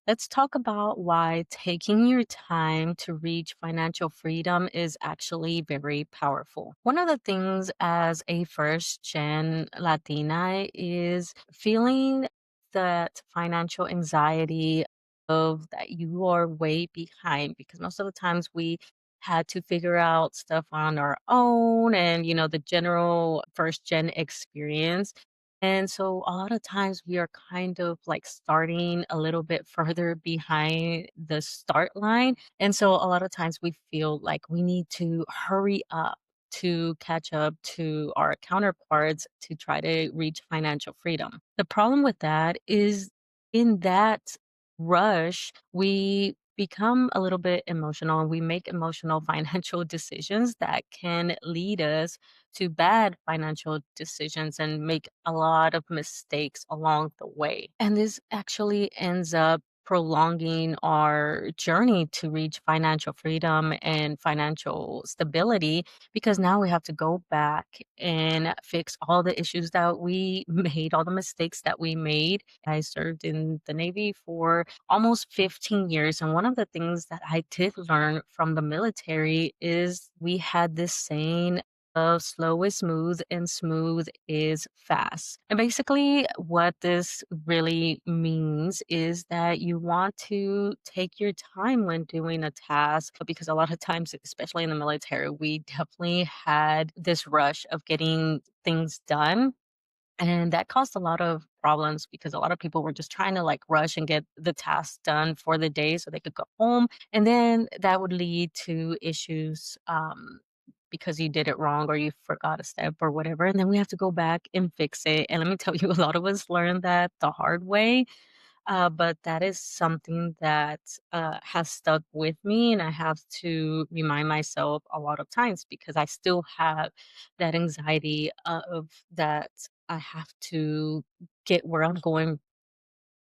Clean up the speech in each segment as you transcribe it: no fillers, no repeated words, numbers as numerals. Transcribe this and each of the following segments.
Let's talk about why taking your time to reach financial freedom is actually very powerful. One of the things as a first gen Latina is feeling that financial anxiety of that you are way behind because most of the times we had to figure out stuff on our own and the general first gen experience, and so a lot of times we are kind of like starting a little bit further behind the start line. And so a lot of times we feel like we need to hurry up to catch up to our counterparts to try to reach financial freedom. The problem with that is in that rush, we become a little bit emotional and we make emotional financial decisions that can lead us to bad financial decisions and make a lot of mistakes along the way. And this actually ends up prolonging our journey to reach financial freedom and financial stability because now we have to go back and fix all the issues that we made, all the mistakes that we made. I served in the Navy for almost 15 years. And one of the things that I did learn from the military is we had this saying of slow is smooth and smooth is fast. And basically, what this really means is that you want to take your time when doing a task because a lot of times, especially in the military, we definitely had this rush of getting things done, and that caused a lot of problems because a lot of people were just trying to like rush and get the task done for the day so they could go home. And then that would lead to issues because you did it wrong or you forgot a step or whatever. And then we have to go back and fix it. And let me tell you, a lot of us learned that the hard way, but that is something that has stuck with me, and I have to remind myself a lot of times because I still have that anxiety of that I have to get where I'm going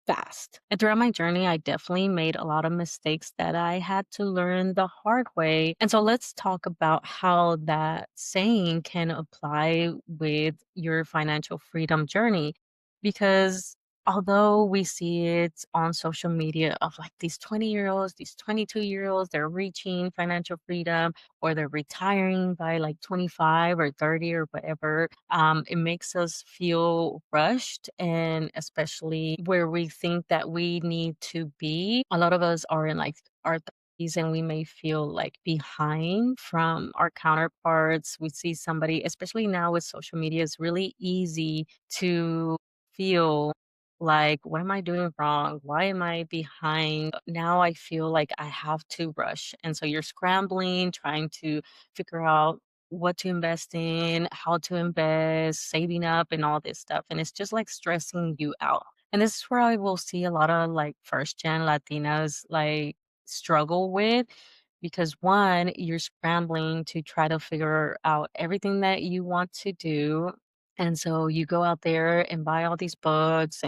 fast. And throughout my journey, I definitely made a lot of mistakes that I had to learn the hard way. And so let's talk about how that saying can apply with your financial freedom journey. Because although we see it on social media of like these 20-year-olds, these 22-year-olds, they're reaching financial freedom or they're retiring by like 25 or 30 or whatever, it makes us feel rushed. And especially where we think that we need to be, a lot of us are in like our 30s and we may feel like behind from our counterparts. We see somebody, especially now with social media, it's really easy to feel like, what am I doing wrong? Why am I behind? Now I feel like I have to rush. And so you're scrambling, trying to figure out what to invest in, how to invest, saving up, and all this stuff. And it's just like stressing you out. And this is where I will see a lot of like first gen Latinas like struggle with because one, you're scrambling to try to figure out everything that you want to do. And so you go out there and buy all these books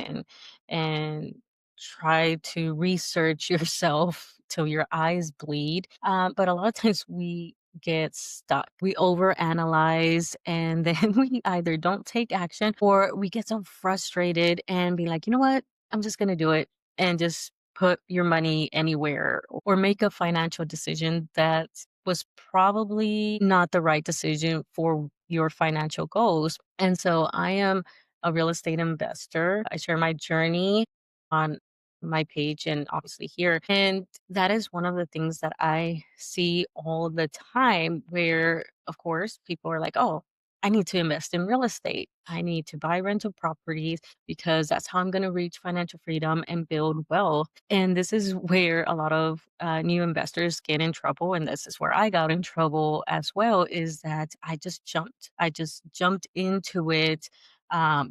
and try to research yourself till your eyes bleed. But a lot of times we get stuck. We overanalyze and then we either don't take action or we get so frustrated and be like, you know what? I'm just going to do it and just put your money anywhere or make a financial decision that was probably not the right decision for your financial goals. And so I am a real estate investor. I share my journey on my page and obviously here. And that is one of the things that I see all the time where, of course, people are like, oh, I need to invest in real estate. I need to buy rental properties because that's how I'm going to reach financial freedom and build wealth. And this is where a lot of new investors get in trouble. And this is where I got in trouble as well, is that I just jumped. I just jumped into it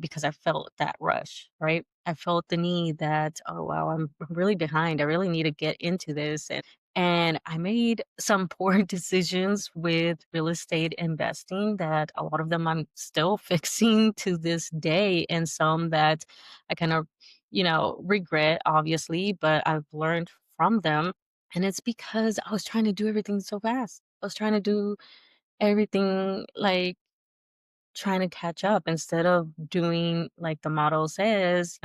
because I felt that rush, right? I felt the need that, oh, wow, I'm really behind. I really need to get into this. And I made some poor decisions with real estate investing that a lot of them I'm still fixing to this day, and some that I kind of, regret, obviously, but I've learned from them. And it's because I was trying to do everything so fast. I was trying to do everything like trying to catch up instead of doing like the motto says,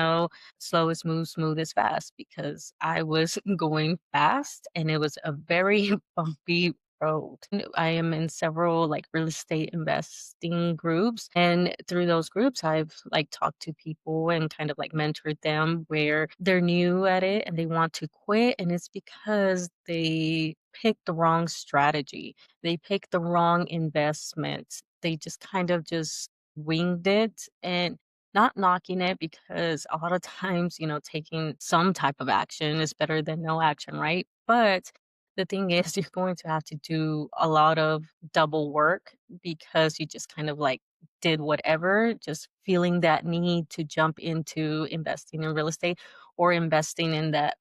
slow is smooth, smooth is fast, because I was going fast and it was a very bumpy road. I am in several like real estate investing groups, and through those groups I've like talked to people and kind of like mentored them where they're new at it and they want to quit, and it's because they picked the wrong strategy. They picked the wrong investments. They just kind of just winged it, and not knocking it, because a lot of times, taking some type of action is better than no action, right? But the thing is, you're going to have to do a lot of double work because you just kind of like did whatever, just feeling that need to jump into investing in real estate or investing in that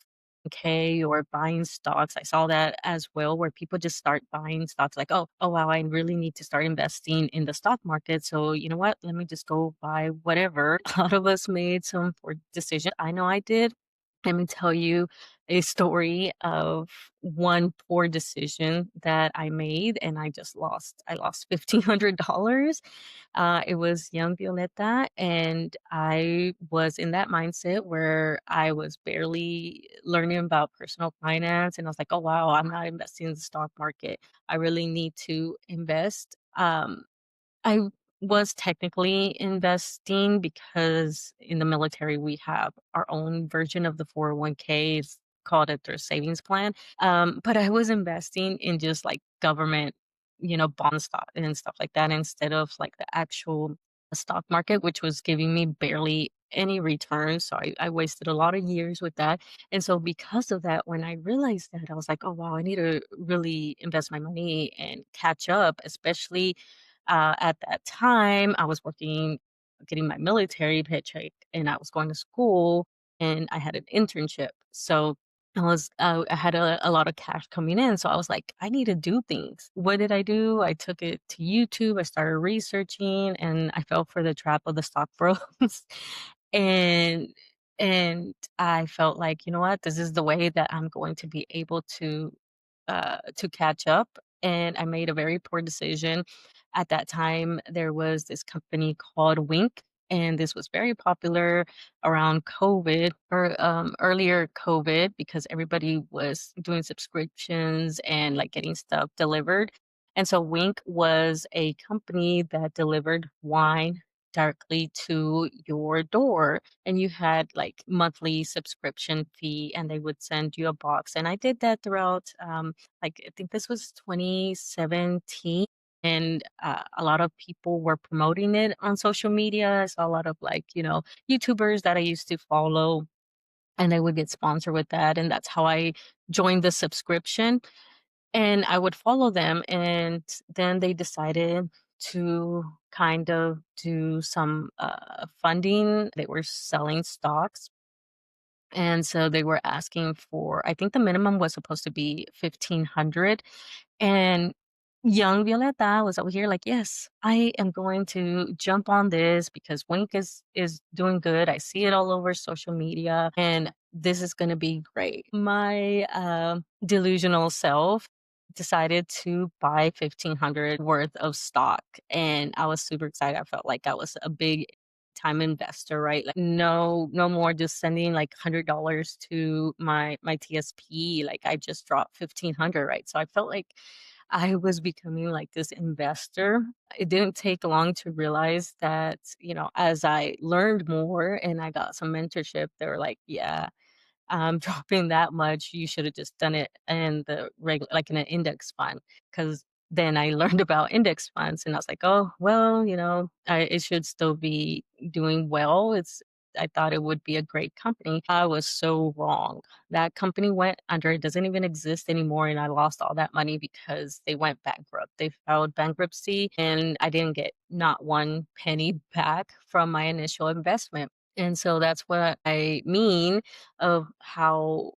K or buying stocks. I saw that as well, where people just start buying stocks like, oh wow, I really need to start investing in the stock market. So you know what? Let me just go buy whatever. A lot of us made some poor decisions. I know I did. Let me tell you a story of one poor decision that I made, and I lost $1,500. It was young Violeta, and I was in that mindset where I was barely learning about personal finance, and I was like, "Oh wow, I'm not investing in the stock market. I really need to invest." I was technically investing because in the military we have our own version of the 401k. It's called a thrift savings plan. But I was investing in just like government, bond stock and stuff like that instead of like the actual stock market, which was giving me barely any returns. So I wasted a lot of years with that. And so because of that, when I realized that, I was like, oh wow, I need to really invest my money and catch up, especially at that time, I was working, getting my military paycheck, and I was going to school, and I had an internship. So I had a lot of cash coming in. So I was like, I need to do things. What did I do? I took it to YouTube. I started researching, and I fell for the trap of the stock bros. and I felt like, you know what, this is the way that I'm going to be able to catch up. And I made a very poor decision. At that time, there was this company called Wink, and this was very popular around COVID or earlier COVID because everybody was doing subscriptions and like getting stuff delivered. And so Wink was a company that delivered wine directly to your door, and you had like monthly subscription fee, and they would send you a box. And I did that throughout like I think this was 2017, and a lot of people were promoting it on social media. I saw a lot of like, YouTubers that I used to follow, and they would get sponsored with that, and that's how I joined the subscription. And I would follow them, and then they decided to kind of do some funding. They were selling stocks, and so they were asking for, I think the minimum was supposed to be 1,500. And young Violeta was over here like, yes, I am going to jump on this because Wink is doing good. I see it all over social media, and this is going to be great. My delusional self decided to buy 1,500 worth of stock, and I was super excited. I felt like I was a big time investor, right? Like no more just sending like $100 to my TSP. Like I just dropped 1,500, right? So I felt like I was becoming like this investor. It didn't take long to realize that, as I learned more and I got some mentorship, they were like, yeah, dropping that much, you should have just done it in the regular, like in an index fund. Because then I learned about index funds, and I was like, oh, well, it should still be doing well. I thought it would be a great company. I was so wrong. That company went under. It doesn't even exist anymore. And I lost all that money because they went bankrupt. They filed bankruptcy, and I didn't get not one penny back from my initial investment. And so that's what I mean of how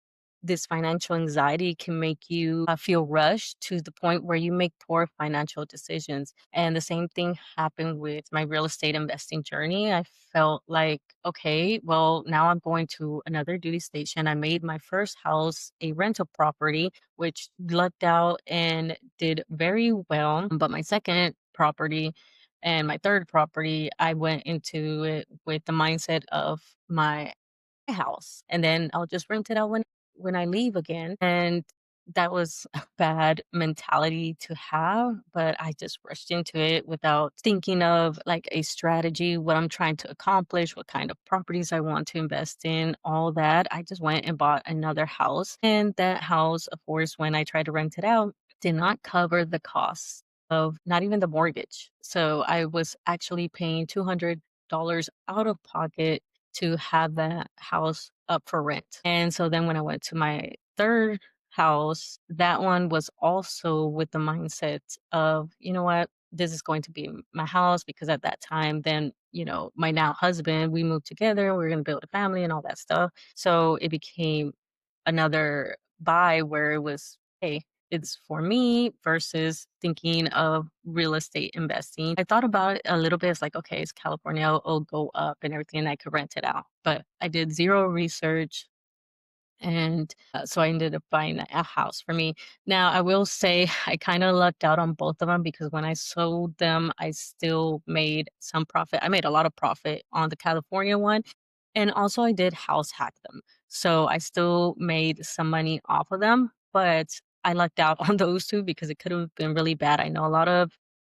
this financial anxiety can make you feel rushed to the point where you make poor financial decisions. And the same thing happened with my real estate investing journey. I felt like, okay, well, now I'm going to another duty station. I made my first house a rental property, which lucked out and did very well. But my second property, And my third property, I went into it with the mindset of my house, and then I'll just rent it out when I leave again. And that was a bad mentality to have, but I just rushed into it without thinking of like a strategy, what I'm trying to accomplish, what kind of properties I want to invest in, all that. I just went and bought another house. And that house, of course, when I tried to rent it out, did not cover the costs of not even the mortgage. So I was actually paying $200 out of pocket to have that house up for rent. And so then when I went to my third house, that one was also with the mindset of, you know what, this is going to be my house because at that time, then, my now husband, we moved together, we are going to build a family and all that stuff. So it became another buy where it was, hey, it's for me versus thinking of real estate investing. I thought about it a little bit. It's like, okay, it's California, it'll go up and everything, and I could rent it out. But I did zero research. And so I ended up buying a house for me. Now, I will say I kind of lucked out on both of them because when I sold them, I still made some profit. I made a lot of profit on the California one. And also, I did house hack them. So I still made some money off of them, but I lucked out on those two because it could have been really bad. I know a lot of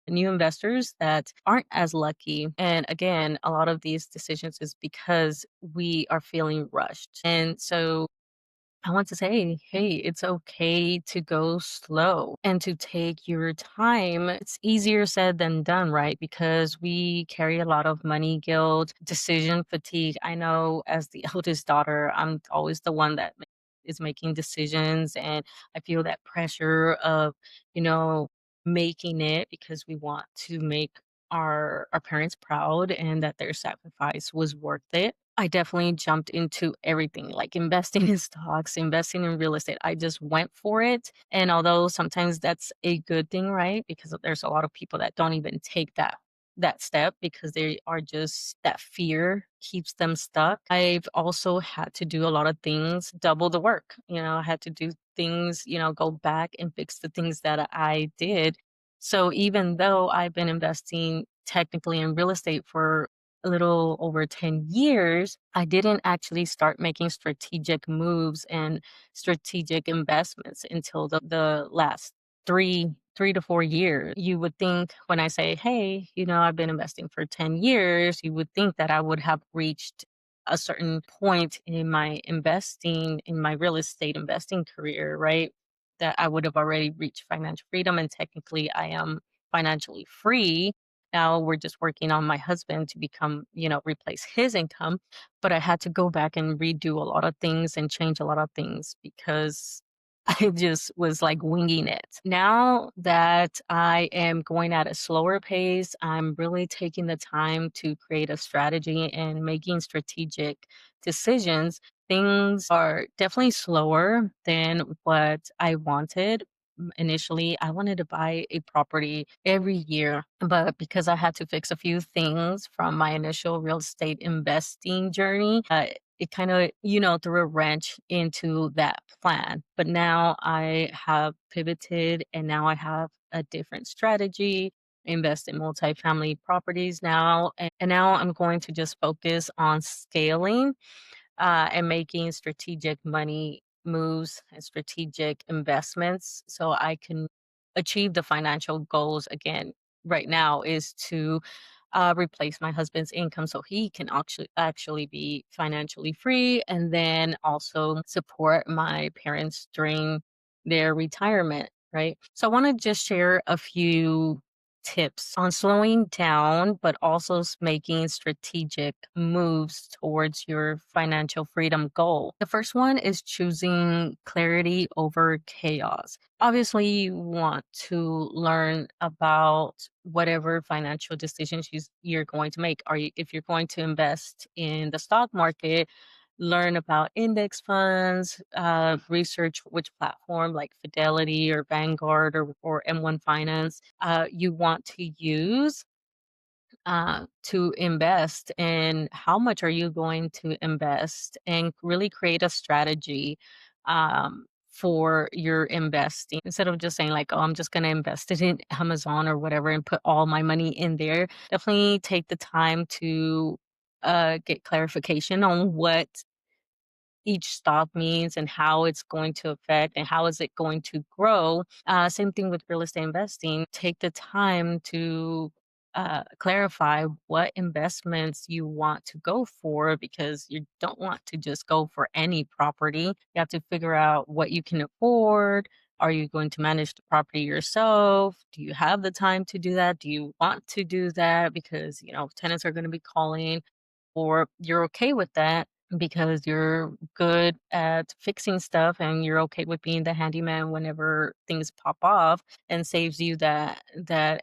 new investors that aren't as lucky. And again, a lot of these decisions is because we are feeling rushed. And so I want to say, hey, it's okay to go slow and to take your time. It's easier said than done, right? Because we carry a lot of money guilt, decision fatigue. I know as the eldest daughter, I'm always the one that is making decisions, and I feel that pressure of, you know, making it because we want to make our parents proud and that their sacrifice was worth it. I definitely jumped into everything, like investing in stocks, investing in real estate. I just went for it. And although sometimes that's a good thing, right? Because there's a lot of people that don't even take that step because they are just that fear keeps them stuck. I've also had to do a lot of things, double the work. I had to do things, go back and fix the things that I did. So even though I've been investing technically in real estate for a little over 10 years, I didn't actually start making strategic moves and strategic investments until the last three to 4 years. You would think when I say, hey, I've been investing for 10 years, you would think that I would have reached a certain point in my investing, in my real estate investing career, right? That I would have already reached financial freedom and technically I am financially free. Now we're just working on my husband to become, replace his income. But I had to go back and redo a lot of things and change a lot of things because I just was like winging it. Now that I am going at a slower pace, I'm really taking the time to create a strategy and making strategic decisions. Things are definitely slower than what I wanted. Initially, I wanted to buy a property every year, but because I had to fix a few things from my initial real estate investing journey, it kind of, threw a wrench into that plan. But now I have pivoted and now I have a different strategy. Invest in multifamily properties now. And now I'm going to just focus on scaling and making strategic money moves and strategic investments so I can achieve the financial goals again. Right now is to replace my husband's income so he can actually be financially free, and then also support my parents during their retirement. Right. So I want to just share a few tips on slowing down, but also making strategic moves towards your financial freedom goal. The first one is choosing clarity over chaos. Obviously, you want to learn about whatever financial decisions you're going to make. If you're going to invest in the stock market, learn about index funds, research which platform like Fidelity or Vanguard or M1 Finance you want to use to invest, and how much are you going to invest, and really create a strategy for your investing instead of just saying like, "Oh, I'm just gonna invest it in Amazon or whatever and put all my money in there." Definitely take the time to get clarification on what each stock means and how it's going to affect and how is it going to grow. Same thing with real estate investing. Take the time to clarify what investments you want to go for because you don't want to just go for any property. You have to figure out what you can afford. Are you going to manage the property yourself? Do you have the time to do that? Do you want to do that? Because, tenants are going to be calling, or you're okay with that because you're good at fixing stuff and you're okay with being the handyman whenever things pop off and saves you that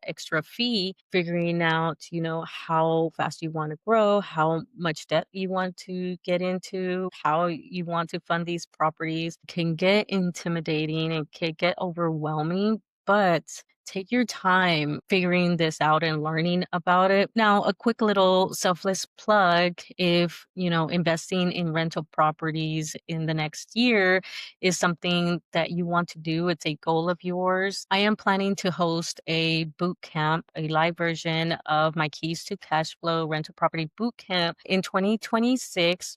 extra fee figuring out how fast you want to grow, how much debt you want to get into, how you want to fund these properties can get intimidating and can get overwhelming, but take your time figuring this out and learning about it. Now, a quick little selfless plug, if, investing in rental properties in the next year is something that you want to do, it's a goal of yours. I am planning to host a boot camp, a live version of my Keys to Cash Flow rental property boot camp in 2026.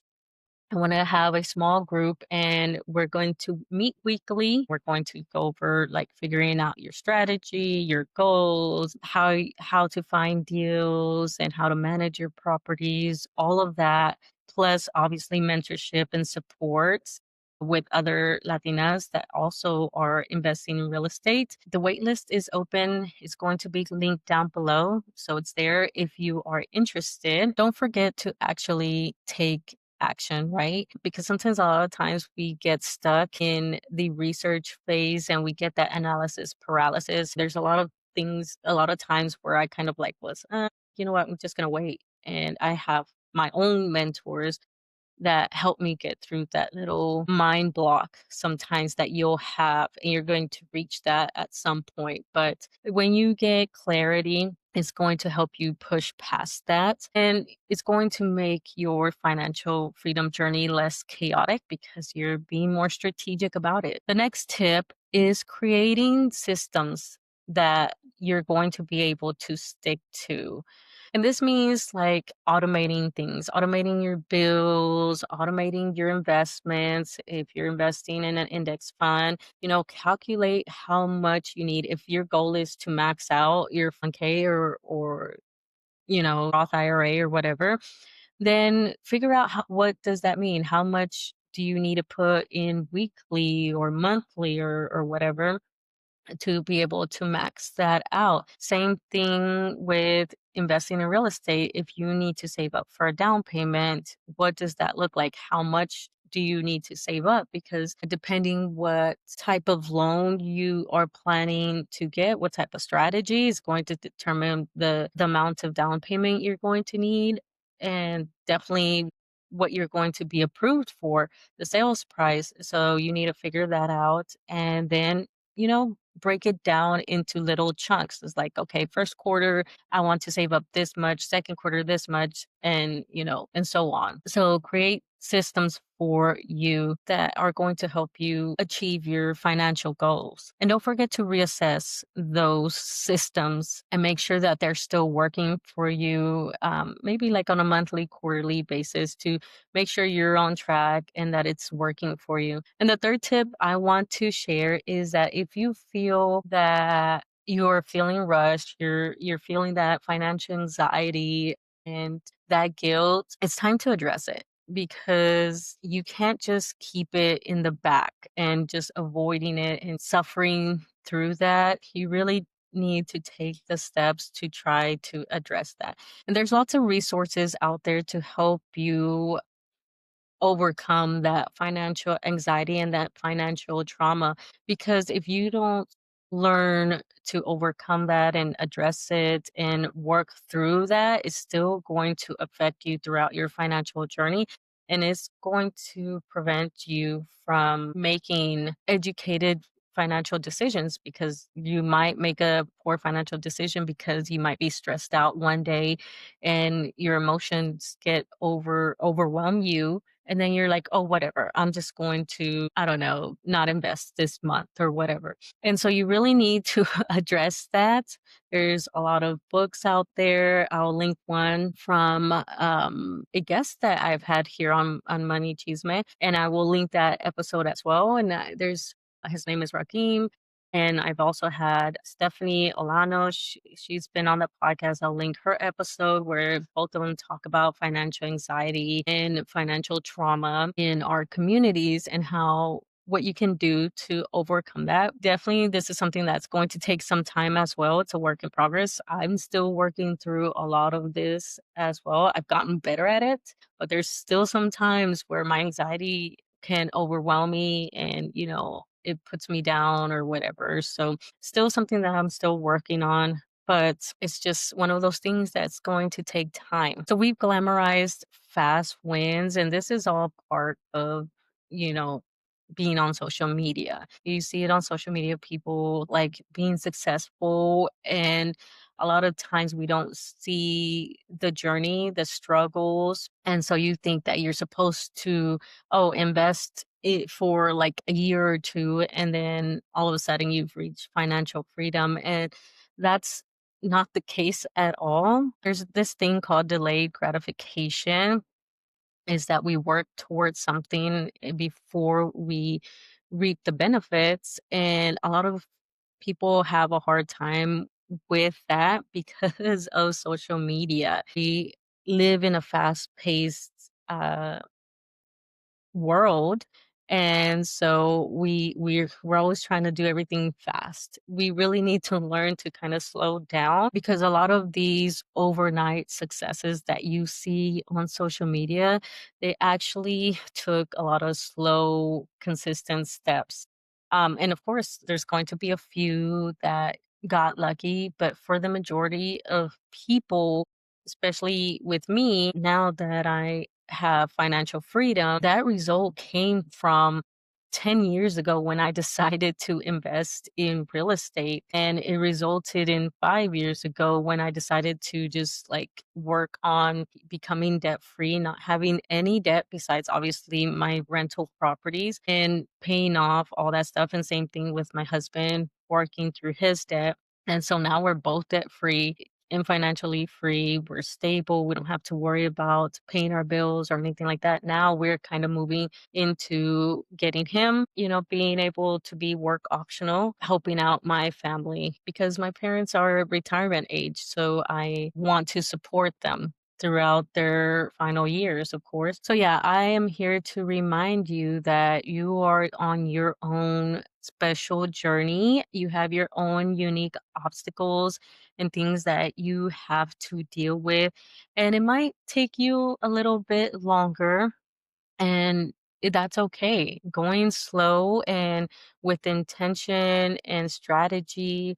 I want to have a small group and we're going to meet weekly. We're going to go over like figuring out your strategy, your goals, how to find deals and how to manage your properties, all of that, plus obviously mentorship and support with other Latinas that also are investing in real estate. The waitlist is open. It's going to be linked down below. So it's there if you are interested. Don't forget to actually take action, right? Because sometimes a lot of times we get stuck in the research phase and we get that analysis paralysis. There's a lot of things, a lot of times where I kind of like was, you know what, I'm just going to wait. And I have my own mentors that help me get through that little mind block sometimes that you'll have, and you're going to reach that at some point. But when you get clarity, it's going to help you push past that. And it's going to make your financial freedom journey less chaotic because you're being more strategic about it. The next tip is creating systems that you're going to be able to stick to. And this means like automating things, automating your bills, automating your investments. If you're investing in an index fund, calculate how much you need. If your goal is to max out your 1K or Roth IRA or whatever, then figure out what does that mean? How much do you need to put in weekly or monthly or whatever to be able to max that out. Same thing with investing in real estate. If you need to save up for a down payment, what does that look like? How much do you need to save up? Because depending what type of loan you are planning to get, what type of strategy is going to determine the amount of down payment you're going to need, and definitely what you're going to be approved for, the sales price. So you need to figure that out and then break it down into little chunks. It's like, okay, first quarter, I want to save up this much, second quarter, this much, and, and so on. So create systems for you that are going to help you achieve your financial goals. And don't forget to reassess those systems and make sure that they're still working for you, maybe like on a monthly, quarterly basis to make sure you're on track and that it's working for you. And the third tip I want to share is that if you feel that you're feeling rushed, you're feeling that financial anxiety and that guilt, it's time to address it because you can't just keep it in the back and just avoiding it and suffering through that. You really need to take the steps to try to address that. And there's lots of resources out there to help you overcome that financial anxiety and that financial trauma. Because if you don't learn to overcome that and address it and work through that, it's still going to affect you throughout your financial journey. And it's going to prevent you from making educated financial decisions because you might make a poor financial decision because you might be stressed out one day and your emotions get overwhelm you and then you're like, oh, whatever, I'm just going to, I don't know, not invest this month or whatever. And so you really need to address that. There's a lot of books out there. I'll link one from a guest that I've had here on Money Chisme, and I will link that episode as well. And there's his name is Rakim. And I've also had Stephanie Olano. She's been on the podcast. I'll link her episode where both of them talk about financial anxiety and financial trauma in our communities and how what you can do to overcome that. Definitely, this is something that's going to take some time as well. It's a work in progress. I'm still working through a lot of this as well. I've gotten better at it, but there's still some times where my anxiety can overwhelm me and, it puts me down or whatever. So, still something that I'm still working on, but it's just one of those things that's going to take time. So, we've glamorized fast wins, and this is all part of, you know, being on social media. You see it on social media, people like being successful, and a lot of times we don't see the journey, the struggles. And so you think that you're supposed to, oh, invest it for like a year or two, and then all of a sudden you've reached financial freedom. And that's not the case at all. There's this thing called delayed gratification, is that we work towards something before we reap the benefits. And a lot of people have a hard time with that because of social media. We live in a fast paced world. And so we're always trying to do everything fast. We really need to learn to kind of slow down, because a lot of these overnight successes that you see on social media, they actually took a lot of slow, consistent steps. And of course, there's going to be a few that got lucky, but for the majority of people, especially with me, now that I have financial freedom, that result came from 10 years ago when I decided to invest in real estate. And it resulted in 5 years ago when I decided to just like work on becoming debt free, not having any debt besides obviously my rental properties, and paying off all that stuff. And same thing with my husband, working through his debt. And so now we're both debt free and financially free. We're stable. We don't have to worry about paying our bills or anything like that. Now we're kind of moving into getting him, being able to be work optional, helping out my family because my parents are retirement age. So I want to support them throughout their final years, of course. So, yeah, I am here to remind you that you are on your own special journey. You have your own unique obstacles and things that you have to deal with. And it might take you a little bit longer, and that's okay. Going slow and with intention and strategy,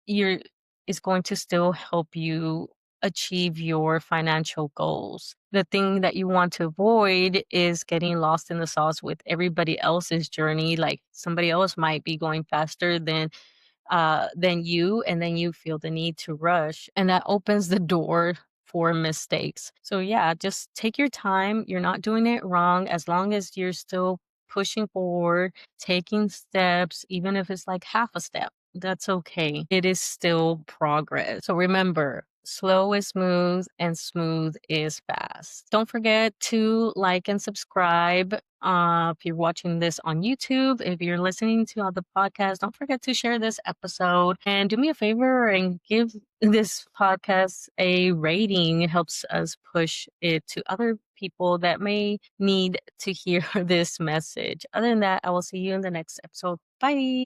you're is going to still help you achieve your financial goals. The thing that you want to avoid is getting lost in the sauce with everybody else's journey. Like somebody else might be going faster than you, and then you feel the need to rush, and that opens the door for mistakes. So yeah, just take your time. You're not doing it wrong as long as you're still pushing forward, taking steps, even if it's like half a step. That's okay. It is still progress. So remember, slow is smooth and smooth is fast. Don't forget to like and subscribe. If you're watching this on YouTube, if you're listening to the podcast, don't forget to share this episode and do me a favor and give this podcast a rating. It helps us push it to other people that may need to hear this message. Other than that, I will see you in the next episode. Bye.